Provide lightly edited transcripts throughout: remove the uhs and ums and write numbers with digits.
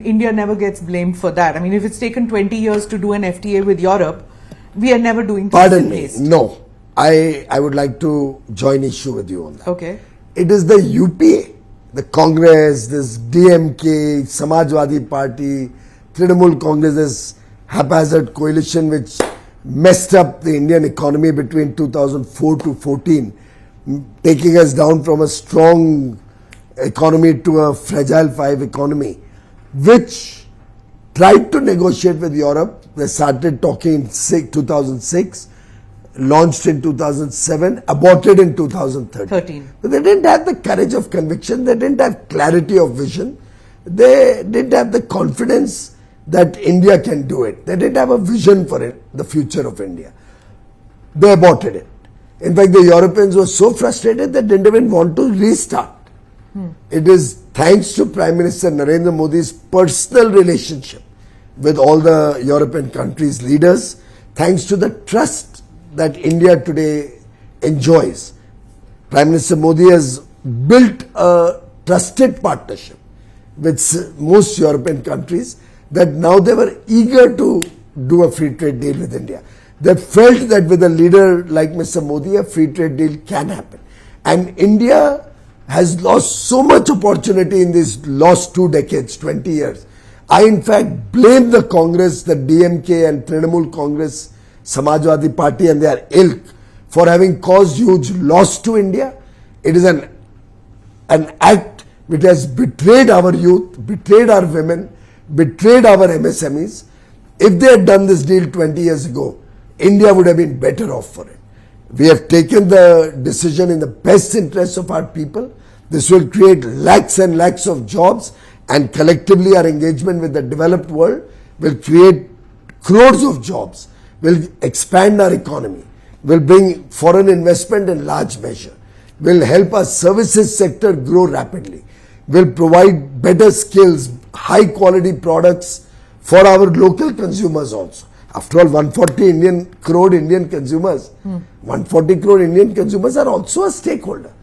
India never gets blamed for that. I mean, if it's taken 20 years to do an FTA with Europe, we are never doing things in haste. No. I would like to join issue with you on that. Okay. It is the UPA, the Congress, this DMK, Samajwadi Party, Trinamool Congress, this haphazard coalition which messed up the Indian economy between 2004 to 14, taking us down from a strong economy to a fragile 5 economy, which tried to negotiate with Europe. They started talking in 2006, launched in 2007, aborted in 2013. But they didn't have the courage of conviction, they didn't have clarity of vision, they didn't have the confidence that India can do it. They didn't have a vision for it, the future of India. They aborted it. In fact, the Europeans were so frustrated they didn't even want to restart. It is thanks to Prime Minister Narendra Modi's personal relationship with all the European countries' leaders, thanks to the trust that India today enjoys. Prime Minister Modi has built a trusted partnership with most European countries that now they were eager to do a free trade deal with India. They felt that with a leader like Mr. Modi, a free trade deal can happen. And India has lost so much opportunity in these last 2 decades, 20 years. I in fact blame the Congress, the DMK and Trinamool Congress, Samajwadi Party and their ilk for having caused huge loss to India. It is an act which has betrayed our youth, betrayed our women, betrayed our MSMEs. If they had done this deal 20 years ago, India would have been better off for it. We have taken the decision in the best interest of our people. This will create lakhs and lakhs of jobs, and collectively our engagement with the developed world will create crores of jobs, will expand our economy, will bring foreign investment in large measure, will help our services sector grow rapidly, will provide better skills, high quality products for our local consumers also. After all, 140 crore Indian consumers, 140 crore Indian consumers are also a stakeholder.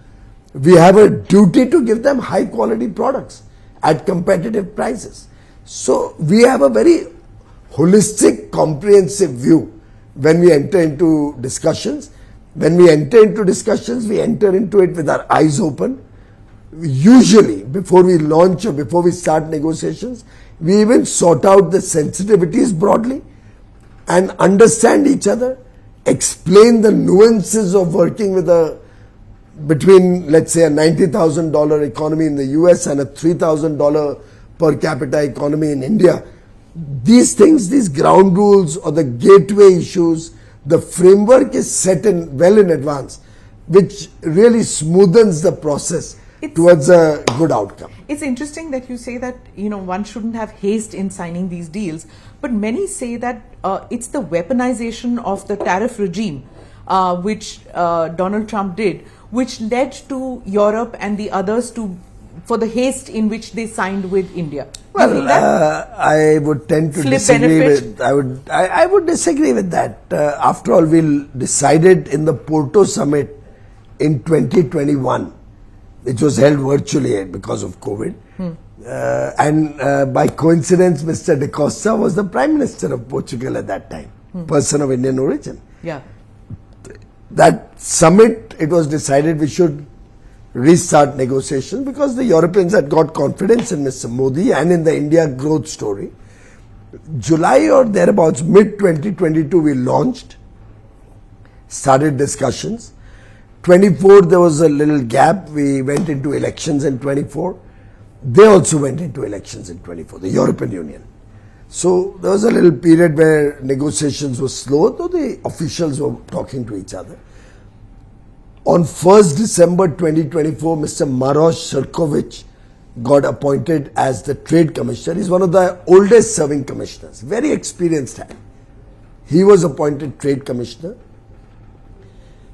We have a duty to give them high quality products at competitive prices. So we have a very holistic, comprehensive view when we enter into discussions. When we enter into discussions, we enter into it with our eyes open. Usually, before we launch or before we start negotiations, we even sort out the sensitivities broadly and understand each other, explain the nuances of working with between, let's say, a $90,000 economy in the US and a $3,000 per capita economy in India. These things, these ground rules or the gateway issues, the framework is set well in advance, which really smoothens the process towards a good outcome. It's interesting that you say that, one shouldn't have haste in signing these deals, but many say that it's the weaponization of the tariff regime, which Donald Trump did, which led to Europe and the others for the haste in which they signed with India. Well, I would tend to disagree with. I would disagree with that. After all, we decided in the Porto summit in 2021, which was held virtually because of COVID, and by coincidence, Mr. Da Costa was the Prime Minister of Portugal at that time, person of Indian origin. Yeah. That summit, it was decided we should restart negotiations because the Europeans had got confidence in Mr. Modi and in the India growth story. July or thereabouts, mid-2022, we launched, started discussions. 24, there was a little gap. We went into elections in 24. They also went into elections in 24, the European Union. So there was a little period where negotiations were slow, though the officials were talking to each other. On 1st December 2024, Mr. Maroš Šefčovič got appointed as the Trade Commissioner. He's one of the oldest serving commissioners, very experienced hand. He was appointed Trade Commissioner.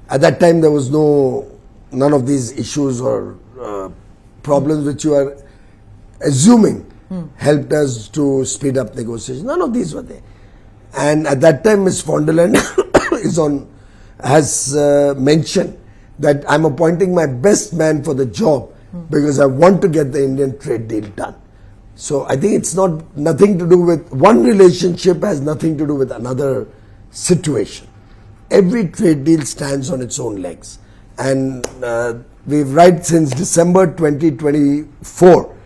At that time, there was none of these issues or problems which you are assuming helped us to speed up negotiations. None of these were there. And at that time, Ms. von der Leyen has mentioned that I'm appointing my best man for the job because I want to get the Indian trade deal done. So I think it's nothing to do with one relationship has nothing to do with another situation. Every trade deal stands on its own legs, and we've right since December 2024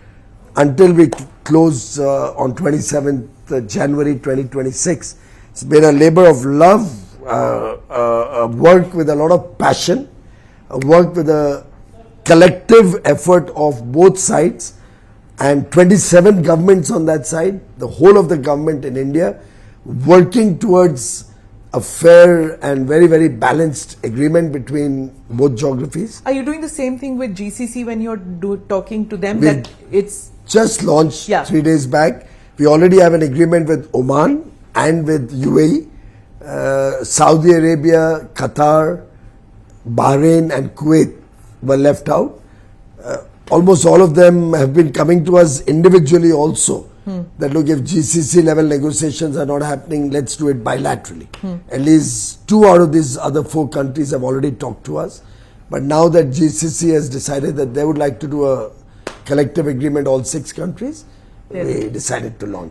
until we close on 27th January 2026. It's been a labor of love, work with a lot of passion, work with a collective effort of both sides, and 27 governments on that side, the whole of the government in India, working towards a fair and very, very balanced agreement between both geographies. Are you doing the same thing with GCC when you're talking to them? We That it's just launched 3 days back. We already have an agreement with Oman and with UAE, Saudi Arabia, Qatar, Bahrain and Kuwait were left out. Almost all of them have been coming to us individually also. That look, if GCC level negotiations are not happening, let's do it bilaterally. At least 2 out of these other 4 countries have already talked to us. But now that GCC has decided that they would like to do a collective agreement, all 6 countries, we decided to launch.